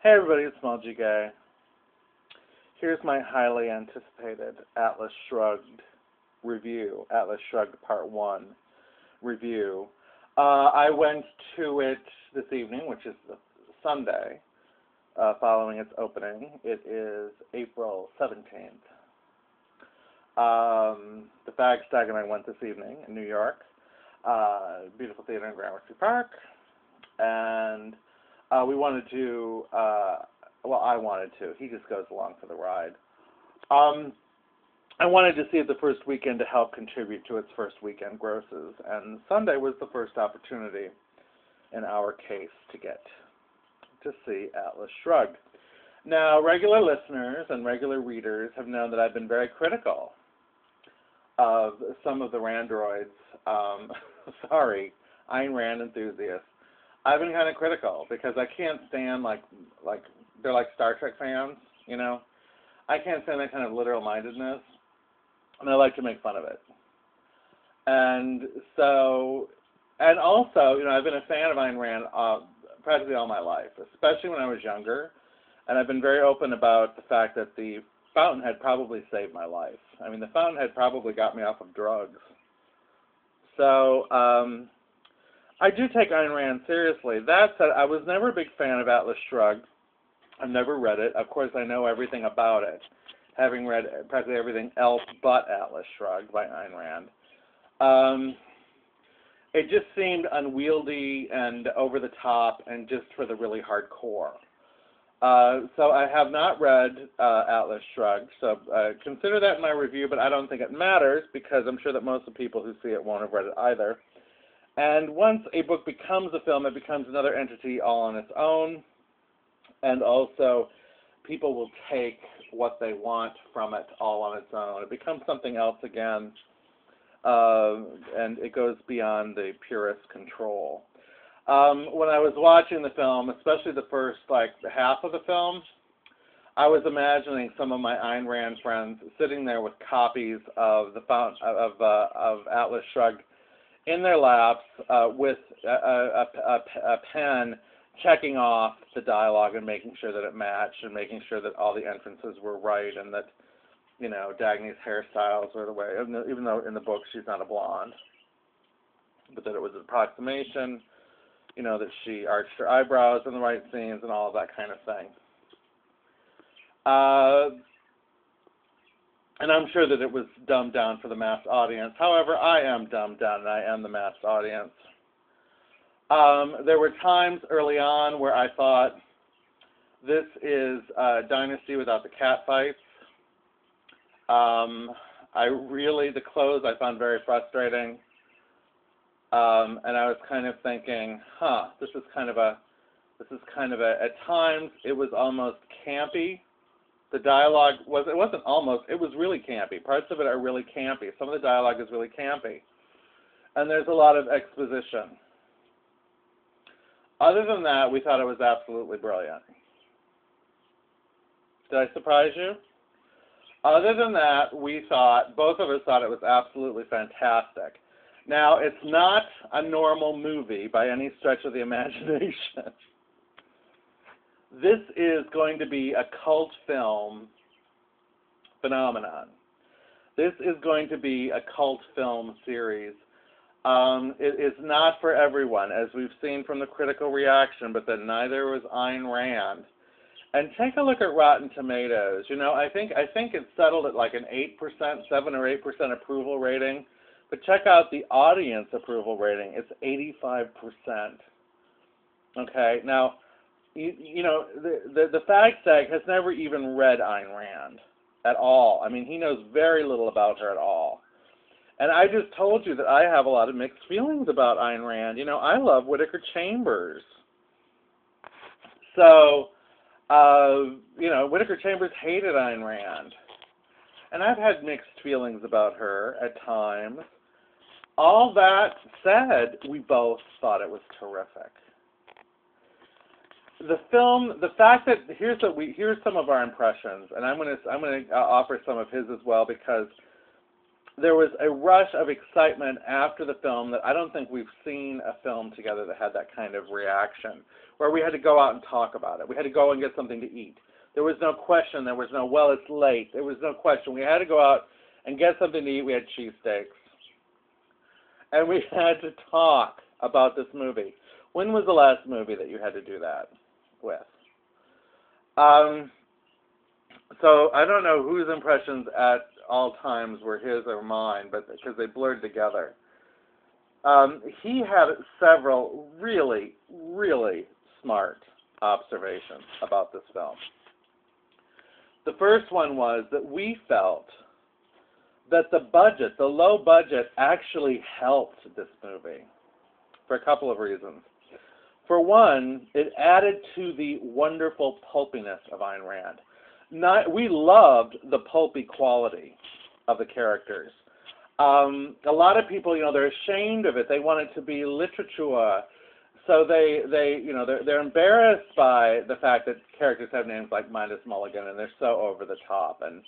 Hey everybody, it's SmallgGay. Here's my highly anticipated Atlas Shrugged review, Atlas Shrugged Part 1 review. I went to it this evening, which is Sunday, following its opening. It is April 17th. The Fag Stag and I went this evening in New York, beautiful theater in Gramercy Park, and we wanted to, well, I wanted to. He just goes along for the ride. I wanted to see it the first weekend to help contribute to its first weekend grosses, and Sunday was the first opportunity in our case to get to see Atlas Shrugged. Now, regular listeners and regular readers have known that I've been very critical of some of the Randroids. Sorry, Ayn Rand enthusiasts. I've been kind of critical because I can't stand like they're like Star Trek fans, you know. I can't stand that kind of literal mindedness, and I like to make fun of it. And so, and also, you know, I've been a fan of Ayn Rand practically all my life, especially when I was younger, and I've been very open about the fact that the Fountainhead probably saved my life. I mean, the Fountainhead probably got me off of drugs. So, I do take Ayn Rand seriously. That said, I was never a big fan of Atlas Shrugged. I've never read it. Of course, I know everything about it, having read practically everything else but Atlas Shrugged by Ayn Rand. It just seemed unwieldy and over the top and just for the really hardcore. So I have not read Atlas Shrugged, so consider that in my review, but I don't think it matters because I'm sure that most of the people who see it won't have read it either. And once a book becomes a film, it becomes another entity all on its own. And also, people will take what they want from it all on its own. It becomes something else again, and it goes beyond the purist control. When I was watching the film, especially the first half of the film, I was imagining some of my Ayn Rand friends sitting there with copies of of Atlas Shrugged in their laps with a pen, checking off the dialogue and making sure that it matched and making sure that all the entrances were right and that, you know, Dagny's hairstyles were the way, even though in the book she's not a blonde, but that it was an approximation, you know, that she arched her eyebrows in the right scenes and all of that kind of thing. And I'm sure that it was dumbed down for the mass audience. However, I am dumbed down and I am the mass audience. There were times early on where I thought, this is Dynasty without the cat fights. The clothes I found very frustrating. And I was kind of thinking, this is kind of a, at times it was almost campy. The dialogue it wasn't almost, it was really campy. Parts of it are really campy. Some of the dialogue is really campy. And there's a lot of exposition. Other than that, we thought it was absolutely brilliant. Did I surprise you? Other than that, both of us thought it was absolutely fantastic. Now, it's not a normal movie by any stretch of the imagination. This is going to be a cult film phenomenon. This is going to be a cult film series. It is not for everyone, as we've seen from the critical reaction, but then neither was Ayn Rand. And take a look at Rotten Tomatoes. You know, I think it's settled at like an 8%, 7 or 8% approval rating. But check out the audience approval rating. It's 85%. Okay, now, you know, the Fag Stag has never even read Ayn Rand at all. I mean, he knows very little about her at all. And I just told you that I have a lot of mixed feelings about Ayn Rand. You know, I love Whittaker Chambers. So, you know, Whittaker Chambers hated Ayn Rand. And I've had mixed feelings about her at times. All that said, we both thought it was terrific. The film, the fact that here's some of our impressions, and I'm going to offer some of his as well because there was a rush of excitement after the film that I don't think we've seen a film together that had that kind of reaction, where we had to go out and talk about it. We had to go and get something to eat. There was no question. There was no, well, it's late. There was no question. We had to go out and get something to eat. We had cheesesteaks. And we had to talk about this movie. When was the last movie that you had to do that with? So I don't know whose impressions at all times were his or mine, but because they blurred together. He had several really, really smart observations about this film. The first one was that we felt that the budget, the low budget, actually helped this movie for a couple of reasons. For one, it added to the wonderful pulpiness of Ayn Rand. We loved the pulpy quality of the characters. A lot of people, they're ashamed of it. They want it to be literature. So they're embarrassed by the fact that characters have names like Midas Mulligan, and they're so over the top. And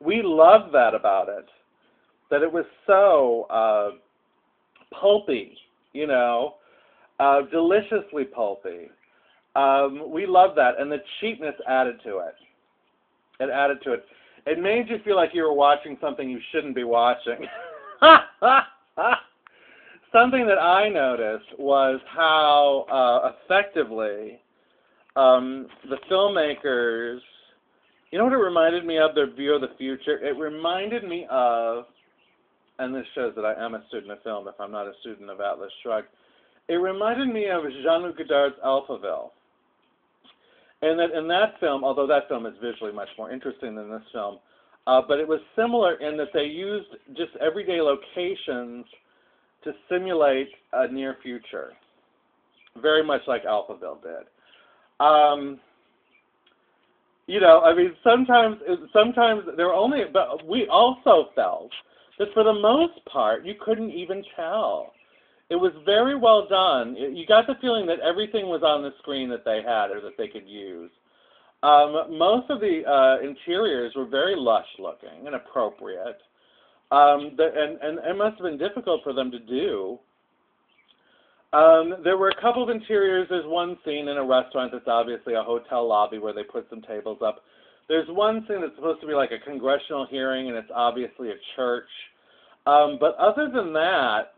we loved that about it, that it was so pulpy, deliciously pulpy. We loved that, and the cheapness added to it. It added to it. It made you feel like you were watching something you shouldn't be watching. Something that I noticed was how effectively the filmmakers, you know what it reminded me of, their view of the future? It reminded me of, and this shows that I am a student of film if I'm not a student of Atlas Shrugged, it reminded me of Jean-Luc Godard's Alphaville. And that in that film, although that film is visually much more interesting than this film, but it was similar in that they used just everyday locations to simulate a near future, very much like Alphaville did. Sometimes there were only, but we also felt that for the most part, you couldn't even tell. It was very well done. You got the feeling that everything was on the screen that they had or that they could use. Most of the interiors were very lush looking and appropriate. And it must have been difficult for them to do. There were a couple of interiors. There's one scene in a restaurant that's obviously a hotel lobby where they put some tables up. There's one scene that's supposed to be like a congressional hearing, and it's obviously a church. But other than that,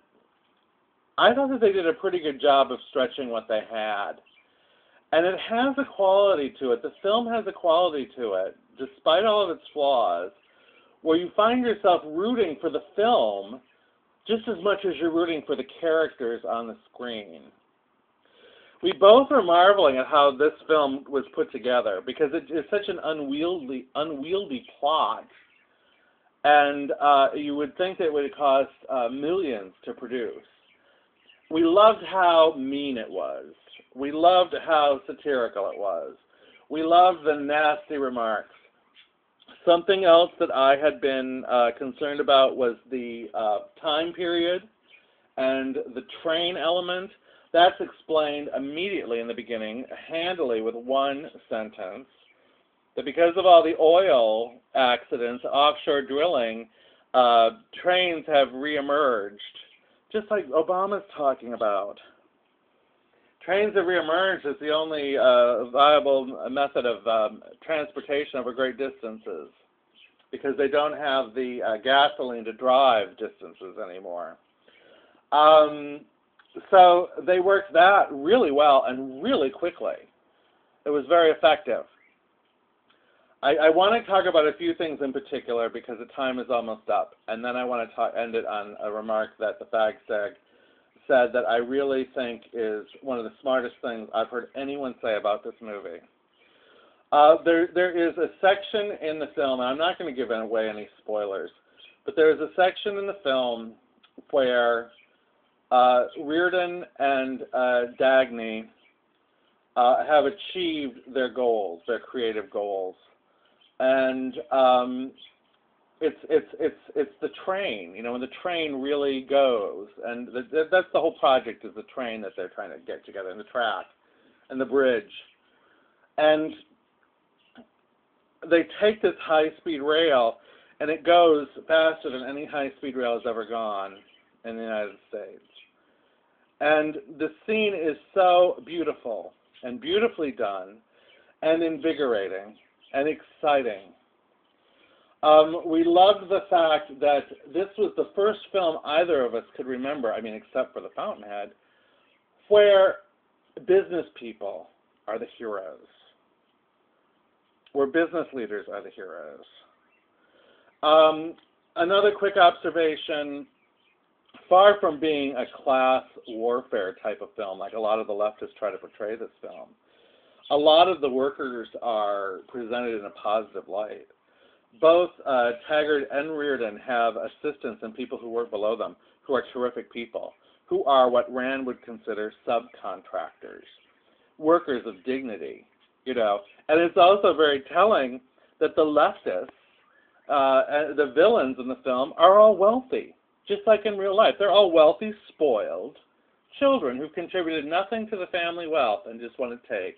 I thought that they did a pretty good job of stretching what they had. And it has a quality to it. The film has a quality to it, despite all of its flaws, where you find yourself rooting for the film just as much as you're rooting for the characters on the screen. We both are marveling at how this film was put together because it is such an unwieldy plot. And you would think that it would cost millions to produce. We loved how mean it was. We loved how satirical it was. We loved the nasty remarks. Something else that I had been concerned about was the time period and the train element. That's explained immediately in the beginning, handily with one sentence, that because of all the oil accidents, offshore drilling, trains have reemerged, just like Obama's talking about. Trains have reemerged as the only viable method of transportation over great distances because they don't have the gasoline to drive distances anymore. So they worked that really well and really quickly. It was very effective. I want to talk about a few things in particular because the time is almost up, and then I want to end it on a remark that the Fag Stag said that I really think is one of the smartest things I've heard anyone say about this movie. There is a section in the film, and I'm not going to give away any spoilers, but there is a section in the film where Reardon and Dagny have achieved their goals, their creative goals. And it's the train, when the train really goes, and that's the whole project, is the train that they're trying to get together, and the track, and the bridge, and they take this high-speed rail, And it goes faster than any high-speed rail has ever gone in the United States. And the scene is so beautiful and beautifully done and invigorating and exciting. We loved the fact that this was the first film either of us could remember, I mean, except for The Fountainhead, where business people are the heroes, where business leaders are the heroes. Another quick observation, far from being a class warfare type of film, like a lot of the leftists try to portray this film, a lot of the workers are presented in a positive light. Both Taggart and Reardon have assistants and people who work below them who are terrific people, who are what Rand would consider subcontractors, workers of dignity, you know. And it's also very telling that the leftists, the villains in the film, are all wealthy, just like in real life. They're all wealthy, spoiled children who've contributed nothing to the family wealth and just want to take.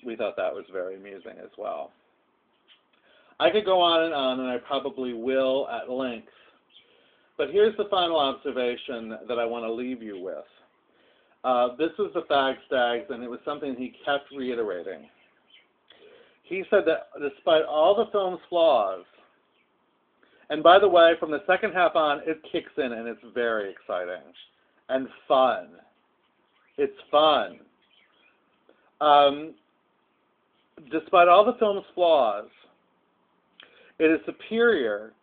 We thought that was very amusing as well. I could go on, and I probably will at length. But here's the final observation that I want to leave you with. This was the Fagstags, and it was something he kept reiterating. He said that despite all the film's flaws, and by the way, from the second half on, it kicks in, and it's very exciting and fun. It's fun. Despite all the film's flaws, it is superior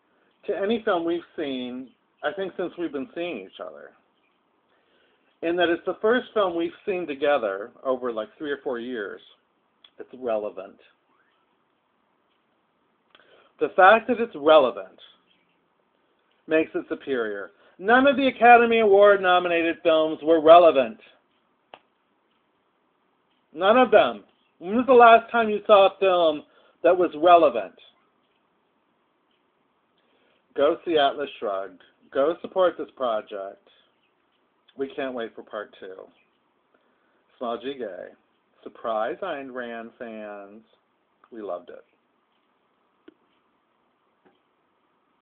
to any film we've seen, I think, since we've been seeing each other. In that it's the first film we've seen together over like 3 or 4 years that's relevant. The fact that it's relevant makes it superior. None of the Academy Award nominated films were relevant. None of them. When was the last time you saw a film that was relevant? Go see Atlas Shrugged. Go support this project. We can't wait for part 2. SmallgGay. Surprise Ayn Rand fans. We loved it.